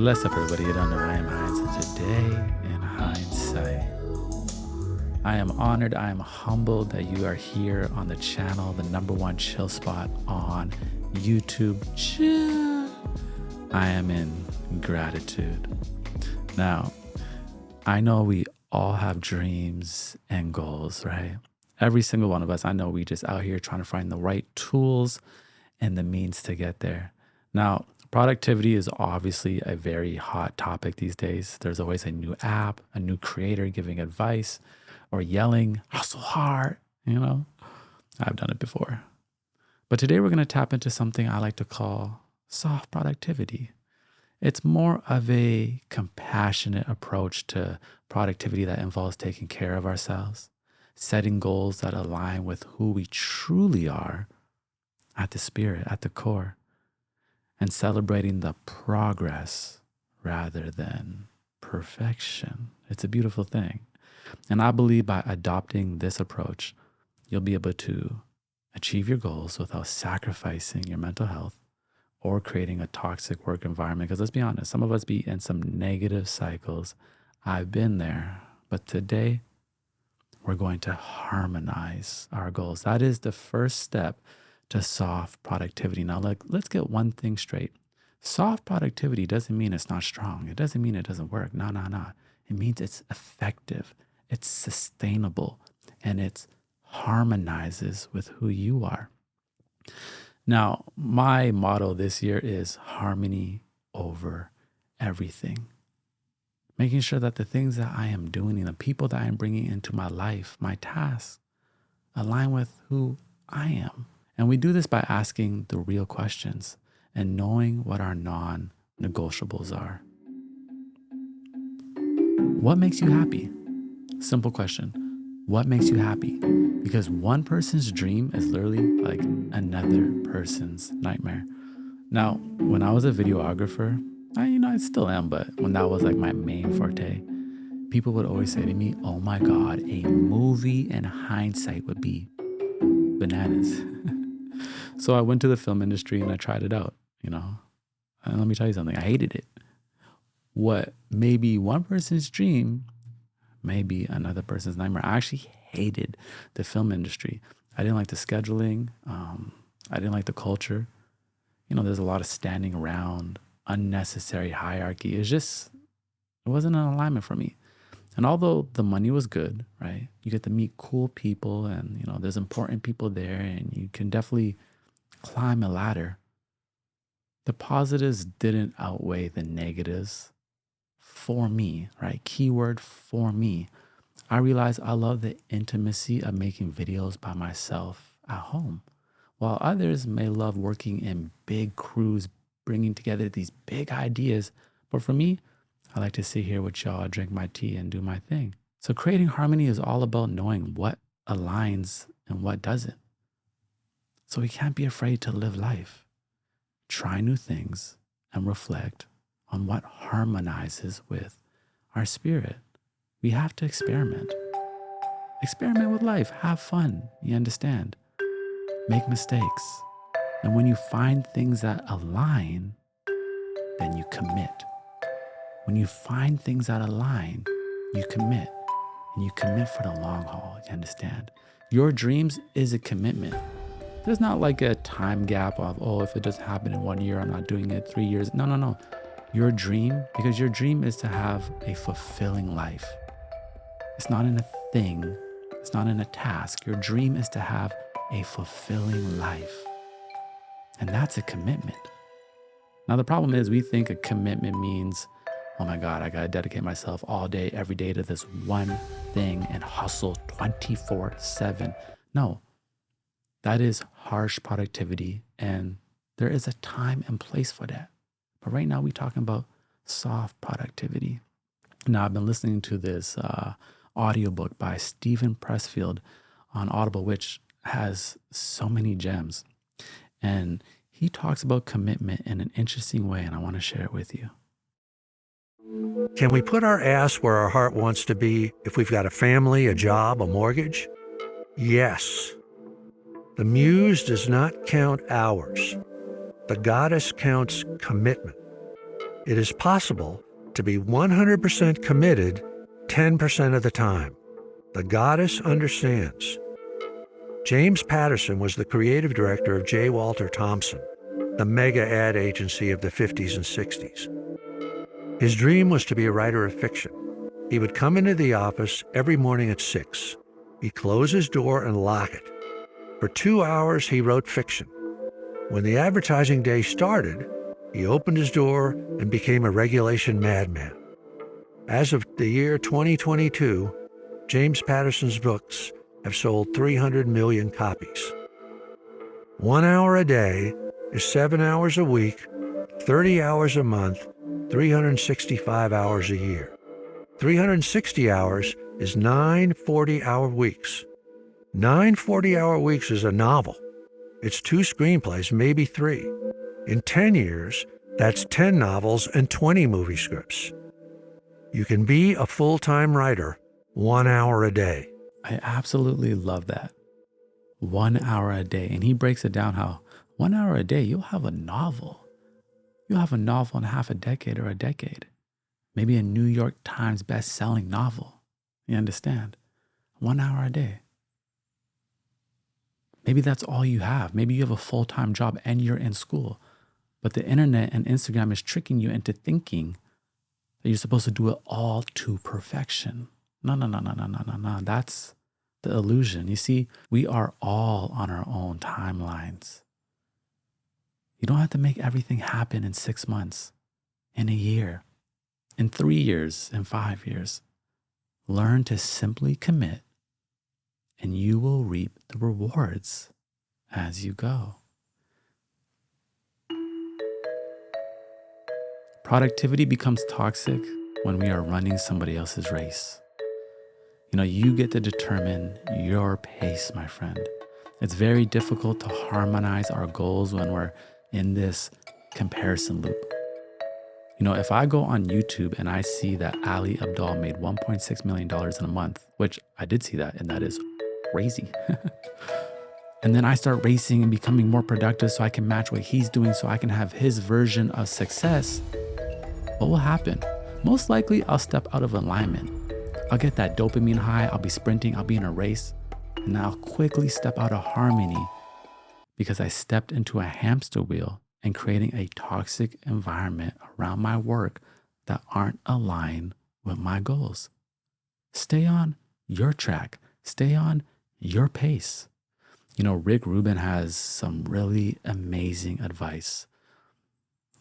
Bless up, everybody. You don't know I am Heinz, and today in hindsight, I am honored, I am humbled that you are here on the channel, the number one chill spot on YouTube. Chill. I am in gratitude. Now, I know we all have dreams and goals, right? Every single one of us, I know we just out here trying to find the right tools and the means to get there. Now, productivity is obviously a very hot topic these days. There's always a new app, a new creator giving advice or yelling, hustle hard, I've done it before. But today we're going to tap into something I like to call soft productivity. It's more of a compassionate approach to productivity that involves taking care of ourselves, setting goals that align with who we truly are at the spirit, at the core, and celebrating the progress rather than perfection. It's a beautiful thing. And I believe by adopting this approach, you'll be able to achieve your goals without sacrificing your mental health or creating a toxic work environment. Because let's be honest, some of us be in some negative cycles. I've been there. But today, we're going to harmonize our goals. That is the first step to soft productivity. Now, let's get one thing straight. Soft productivity doesn't mean it's not strong. It doesn't mean it doesn't work. No. It means it's effective, it's sustainable, and it harmonizes with who you are. Now, my motto this year is harmony over everything. Making sure that the things that I am doing and the people that I am bringing into my life, my tasks, align with who I am. And we do this by asking the real questions and knowing what our non-negotiables are. What makes you happy? Simple question. What makes you happy? Because one person's dream is literally like another person's nightmare. Now, when I was a videographer, I still am, but when that was like my main forte, people would always say to me, oh my God, a movie in hindsight would be bananas. So I went to the film industry and I tried it out, And let me tell you something, I hated it. What may be one person's dream may be another person's nightmare. I actually hated the film industry. I didn't like the scheduling. I didn't like the culture. There's a lot of standing around, unnecessary hierarchy. It wasn't an alignment for me. And although the money was good, right? You get to meet cool people and, there's important people there and you can definitely climb a ladder. The positives didn't outweigh the negatives for me, right? Keyword for me. I realized I love the intimacy of making videos by myself at home, while others may love working in big crews, bringing together these big ideas. But for me, I like to sit here with y'all, drink my tea, and do my thing. So creating harmony is all about knowing what aligns and what doesn't. So we can't be afraid to live life, try new things, and reflect on what harmonizes with our spirit. We have to experiment. Experiment with life. Have fun. You understand? Make mistakes. And when you find things that align, then you commit. When you find things that align, you commit. And you commit for the long haul. You understand? Your dreams is a commitment. There's not like a time gap of, if it doesn't happen in 1 year, I'm not doing it 3 years. No. Your dream, because your dream is to have a fulfilling life. It's not in a thing. It's not in a task. Your dream is to have a fulfilling life. And that's a commitment. Now, the problem is we think a commitment means, oh my God, I got to dedicate myself all day, every day to this one thing and hustle 24/7. No, that is harsh productivity. And there is a time and place for that. But right now we're talking about soft productivity. Now, I've been listening to this audiobook by Stephen Pressfield on Audible, which has so many gems. And he talks about commitment in an interesting way, and I want to share it with you. Can we put our ass where our heart wants to be if we've got a family, a job, a mortgage? Yes. The muse does not count hours. The goddess counts commitment. It is possible to be 100% committed 10% of the time. The goddess understands. James Patterson was the creative director of J. Walter Thompson, the mega ad agency of the 50s and 60s. His dream was to be a writer of fiction. He would come into the office every morning at 6. He'd close his door and lock it. For 2 hours, he wrote fiction. When the advertising day started, he opened his door and became a regulation madman. As of the year 2022, James Patterson's books have sold 300 million copies. 1 hour a day is 7 hours a week, 30 hours a month, 365 hours a year. 360 hours is 9 40-hour weeks. 9 40-hour weeks is a novel. It's 2 screenplays, maybe 3. In 10 years, that's 10 novels and 20 movie scripts. You can be a full-time writer 1 hour a day. I absolutely love that. 1 hour a day. And he breaks it down how 1 hour a day, you'll have a novel. You'll have a novel in half a decade or a decade. Maybe a New York Times best-selling novel. You understand? 1 hour a day. Maybe that's all you have. Maybe you have a full-time job and you're in school. But the internet and Instagram is tricking you into thinking that you're supposed to do it all to perfection. No. That's the illusion. You see, we are all on our own timelines. You don't have to make everything happen in 6 months, in a year, in 3 years, in 5 years. Learn to simply commit, and you will reap the rewards as you go. Productivity becomes toxic when we are running somebody else's race. You get to determine your pace, my friend. It's very difficult to harmonize our goals when we're in this comparison loop. If I go on YouTube and I see that Ali Abdaal made $1.6 million in a month, which I did see that, and that is crazy. And then I start racing and becoming more productive so I can match what he's doing so I can have his version of success, what will happen? Most likely I'll step out of alignment. I'll get that dopamine high, I'll be sprinting, I'll be in a race, and I'll quickly step out of harmony because I stepped into a hamster wheel and creating a toxic environment around my work that aren't aligned with my goals. Stay on your track. Stay on your pace. Rick Rubin has some really amazing advice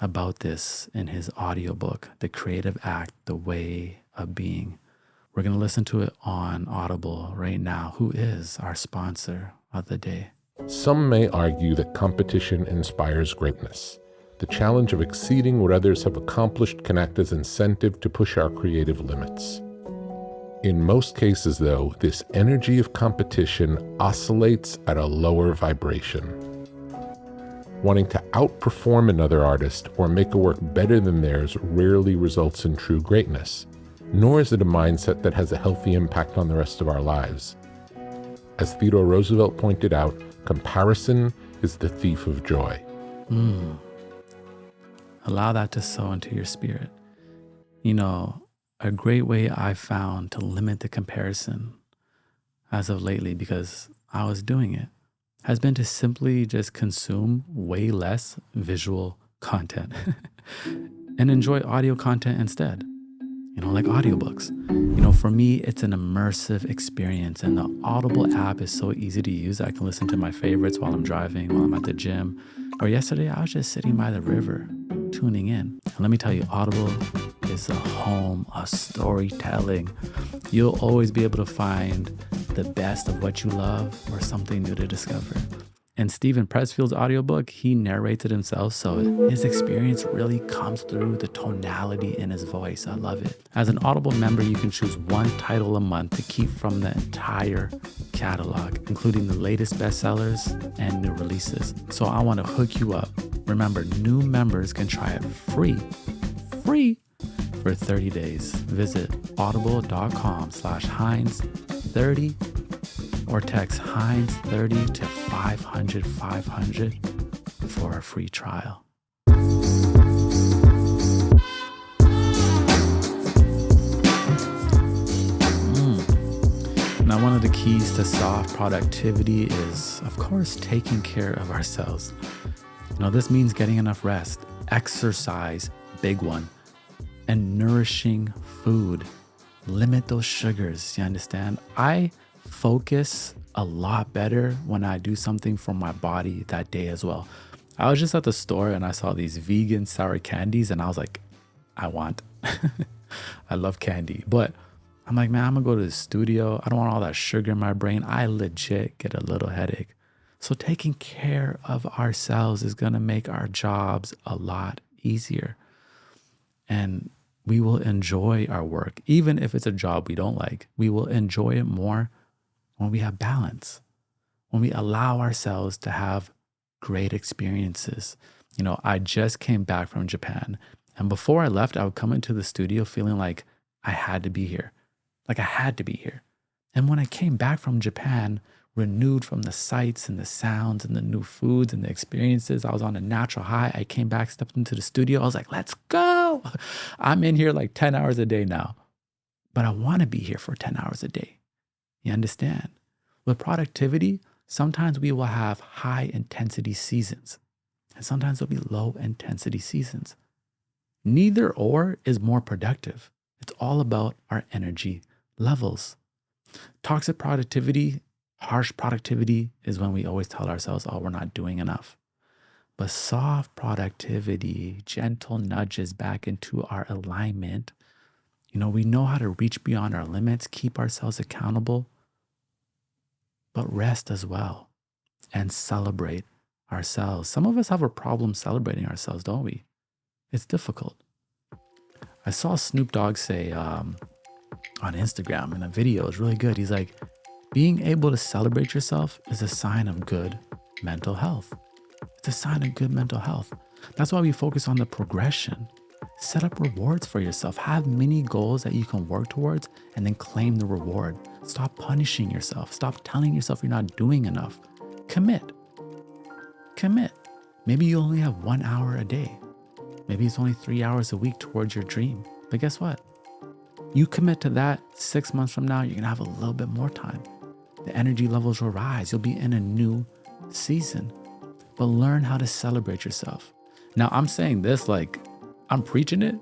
about this in his audiobook, The Creative Act, The Way of Being. We're going to listen to it on Audible right now, who is our sponsor of the day. Some may argue that competition inspires greatness. The challenge of exceeding what others have accomplished can act as incentive to push our creative limits. In most cases, though, this energy of competition oscillates at a lower vibration. Wanting to outperform another artist or make a work better than theirs rarely results in true greatness, nor is it a mindset that has a healthy impact on the rest of our lives. As Theodore Roosevelt pointed out, comparison is the thief of joy. Allow that to sow into your spirit. A great way I've found to limit the comparison as of lately, because I was doing it, has been to simply just consume way less visual content and enjoy audio content instead. Like audiobooks. For me, it's an immersive experience, and the Audible app is so easy to use. I can listen to my favorites while I'm driving, while I'm at the gym. Or yesterday, I was just sitting by the river, tuning in. And let me tell you, Audible is a home of storytelling. You'll always be able to find the best of what you love or something new to discover. And Steven Pressfield's audiobook, he narrates it himself, so his experience really comes through the tonality in his voice. I love it. As an Audible member, you can choose one title a month to keep from the entire catalog, including the latest bestsellers and new releases. So I want to hook you up. Remember, new members can try it free for 30 days. Visit audible.com/Heinz30 or text Heinz30 to 500 for a free trial. Now, one of the keys to soft productivity is, of course, taking care of ourselves. This means getting enough rest, exercise, big one, and nourishing food. Limit those sugars, you understand? I focus a lot better when I do something for my body that day as well. I was just at the store and I saw these vegan sour candies and I was like, I want. I love candy, but I'm like, man, I'm gonna go to the studio. I don't want all that sugar in my brain. I legit get a little headache. So taking care of ourselves is gonna make our jobs a lot easier. And we will enjoy our work. Even if it's a job we don't like, we will enjoy it more when we have balance, when we allow ourselves to have great experiences. I just came back from Japan. And before I left, I would come into the studio feeling like I had to be here. Like I had to be here. And when I came back from Japan, renewed from the sights and the sounds and the new foods and the experiences, I was on a natural high. I came back, stepped into the studio. I was like, let's go. I'm in here like 10 hours a day now. But I want to be here for 10 hours a day. You understand? With productivity, sometimes we will have high intensity seasons. And sometimes there'll be low intensity seasons. Neither or is more productive. It's all about our energy levels. Toxic productivity, harsh productivity is when we always tell ourselves, oh, we're not doing enough. But soft productivity, gentle nudges back into our alignment. We know how to reach beyond our limits, keep ourselves accountable, but rest as well and celebrate ourselves. Some of us have a problem celebrating ourselves, don't we? It's difficult. I saw Snoop Dogg say on Instagram in a video, it's really good. He's like, being able to celebrate yourself is a sign of good mental health. It's a sign of good mental health. That's why we focus on the progression. Set up rewards for yourself. Have many goals that you can work towards and then claim the reward. Stop punishing yourself. Stop telling yourself you're not doing enough. Commit. Maybe you only have 1 hour a day. Maybe it's only 3 hours a week towards your dream. But guess what? You commit to that 6 months from now, you're going to have a little bit more time. The energy levels will rise. You'll be in a new season. But learn how to celebrate yourself. Now, I'm saying this like I'm preaching it,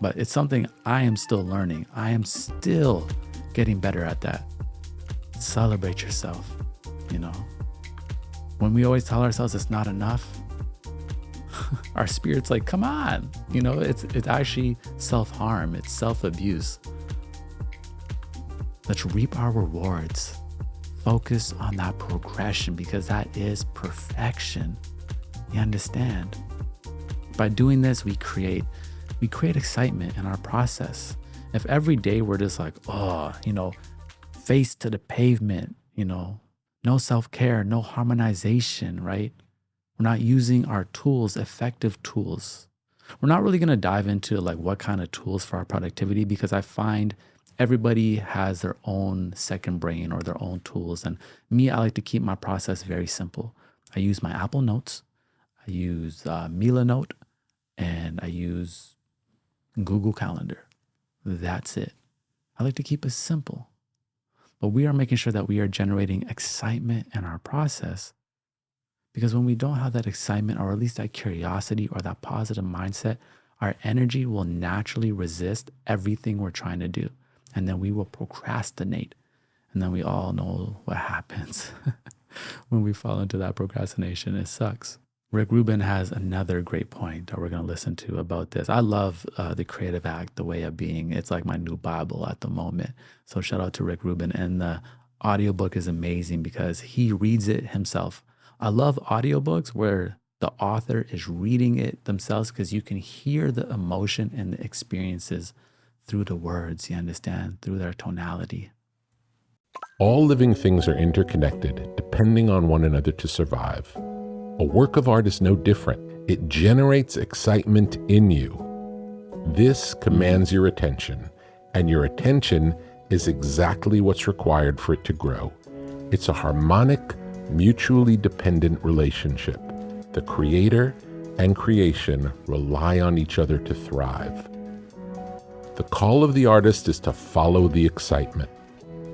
but it's something I am still learning. I am still getting better at that. Celebrate yourself, When we always tell ourselves it's not enough, our spirit's like, come on. It's actually self-harm. It's self-abuse. Let's reap our rewards. Focus on that progression because that is perfection. You understand? By doing this, we create excitement in our process. If every day we're just like, face to the pavement, no self-care, no harmonization, right? We're not using our tools, effective tools. We're not really going to dive into like what kind of tools for our productivity because I find everybody has their own second brain or their own tools. And me, I like to keep my process very simple. I use my Apple Notes. I use Milanote and I use Google Calendar. That's it. I like to keep it simple. But we are making sure that we are generating excitement in our process. Because when we don't have that excitement, or at least that curiosity or that positive mindset, our energy will naturally resist everything we're trying to do. And then we will procrastinate. And then we all know what happens when we fall into that procrastination. It sucks. Rick Rubin has another great point that we're going to listen to about this. I love The Creative Act, The Way of Being. It's like my new Bible at the moment. So shout out to Rick Rubin. And the audiobook is amazing because he reads it himself. I love audiobooks where the author is reading it themselves because you can hear the emotion and the experiences through the words, you understand, through their tonality. All living things are interconnected, depending on one another to survive. A work of art is no different. It generates excitement in you. This commands your attention, and your attention is exactly what's required for it to grow. It's a harmonic, mutually dependent relationship. The creator and creation rely on each other to thrive. The call of the artist is to follow the excitement.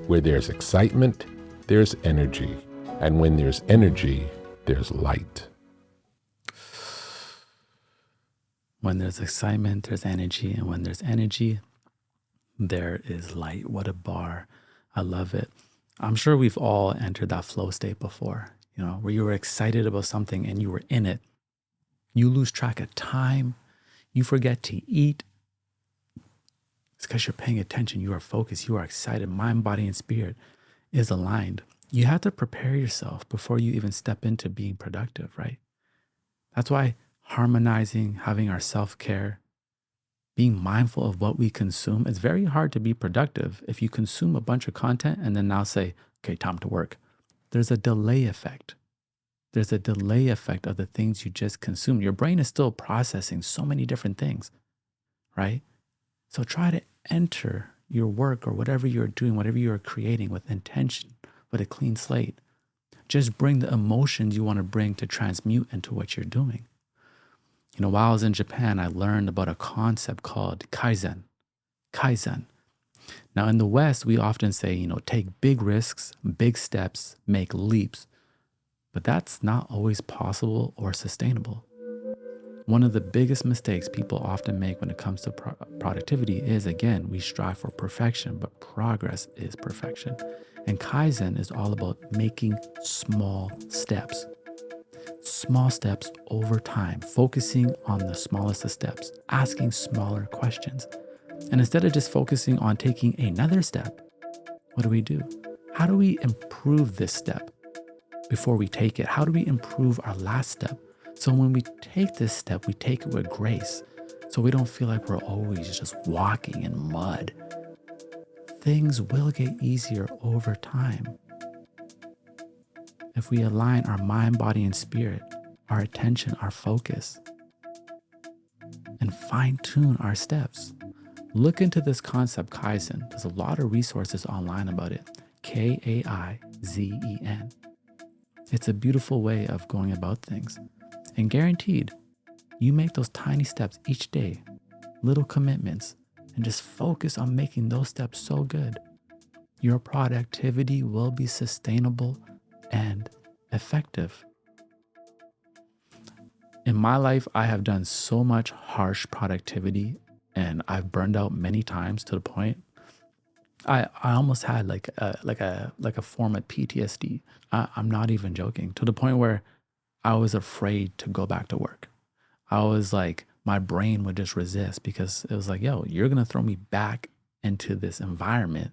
Where there's excitement, there's energy. And when there's energy, there's light. When there's excitement, there's energy. And when there's energy, there is light. What a bar. I love it. I'm sure we've all entered that flow state before, where you were excited about something and you were in it. You lose track of time. You forget to eat. It's because you're paying attention. You are focused. You are excited. Mind, body, and spirit is aligned. You have to prepare yourself before you even step into being productive, right? That's why harmonizing, having our self-care, being mindful of what we consume, it's very hard to be productive if you consume a bunch of content and then now say, okay, time to work. There's a delay effect. There's a delay effect of the things you just consumed. Your brain is still processing so many different things, right? So try to enter your work or whatever you're doing, whatever you're creating with intention, with a clean slate. Just bring the emotions you want to bring to transmute into what you're doing. While I was in Japan, I learned about a concept called Kaizen. Kaizen. Now in the West, we often say, take big risks, big steps, make leaps. But that's not always possible or sustainable. One of the biggest mistakes people often make when it comes to productivity is, again, we strive for perfection, but progress is perfection. And Kaizen is all about making small steps. Small steps over time, focusing on the smallest of steps, asking smaller questions. And instead of just focusing on taking another step, what do? How do we improve this step before we take it? How do we improve our last step? So when we take this step, we take it with grace. So we don't feel like we're always just walking in mud. Things will get easier over time. If we align our mind, body, and spirit, our attention, our focus, and fine-tune our steps. Look into this concept, Kaizen. There's a lot of resources online about it. Kaizen. It's a beautiful way of going about things. And guaranteed, you make those tiny steps each day, little commitments, and just focus on making those steps so good. Your productivity will be sustainable and effective. In my life, I have done so much harsh productivity and I've burned out many times to the point I almost had like a form of PTSD. I'm not even joking, to the point where I was afraid to go back to work. I was like, my brain would just resist because it was like, yo, you're going to throw me back into this environment.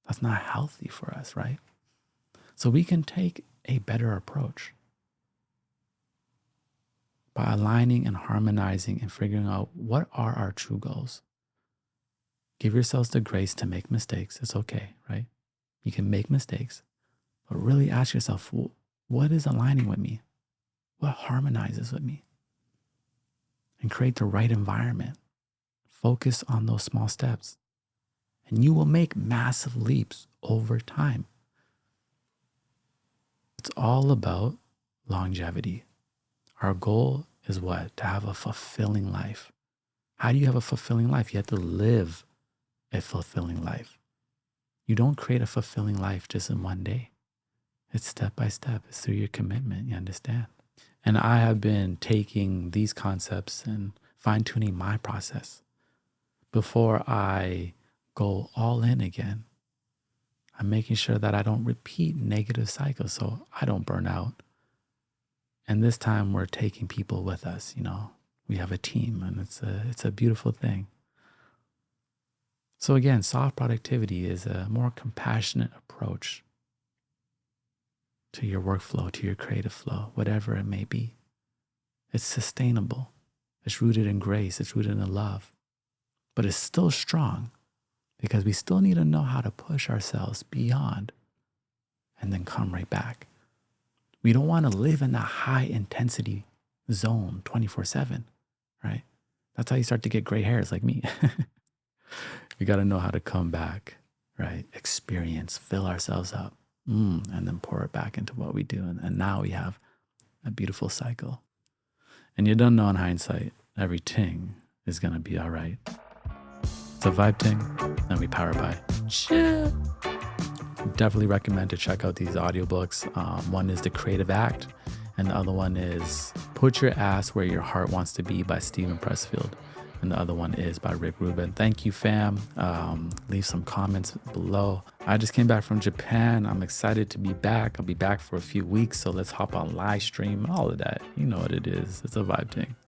That's not healthy for us, right? So we can take a better approach by aligning and harmonizing and figuring out what are our true goals. Give yourselves the grace to make mistakes. It's okay, right? You can make mistakes, but really ask yourself, what is aligning with me? What harmonizes with me? And create the right environment. Focus on those small steps, and you will make massive leaps over time. It's all about longevity. Our goal is what? To have a fulfilling life. How do you have a fulfilling life? You have to live a fulfilling life. You don't create a fulfilling life just in one day. It's step by step. It's through your commitment, you understand? And I have been taking these concepts and fine-tuning my process before I go all in again. I'm making sure that I don't repeat negative cycles so I don't burn out. And this time we're taking people with us, We have a team, and it's a beautiful thing. So again, soft productivity is a more compassionate approach to your workflow, to your creative flow, whatever it may be. It's sustainable. It's rooted in grace. It's rooted in love. But it's still strong because we still need to know how to push ourselves beyond and then come right back. We don't want to live in that high intensity zone 24/7, right? That's how you start to get gray hairs like me. We got to know how to come back, right? Experience, fill ourselves up, and then pour it back into what we do. And now we have a beautiful cycle. And you don't know in hindsight, everything is going to be all right. It's a vibe ting, and we power by. Chill. definitely recommend to check out these audiobooks. One is The Creative Act, and the other one is Put Your Ass Where Your Heart Wants to Be by Stephen Pressfield. And the other one is by Rick Rubin. Thank you, fam. Leave some comments below. I just came back from Japan. I'm excited to be back. I'll be back for a few weeks, so let's hop on live stream, all of that. You know what it is. It's a vibe thing.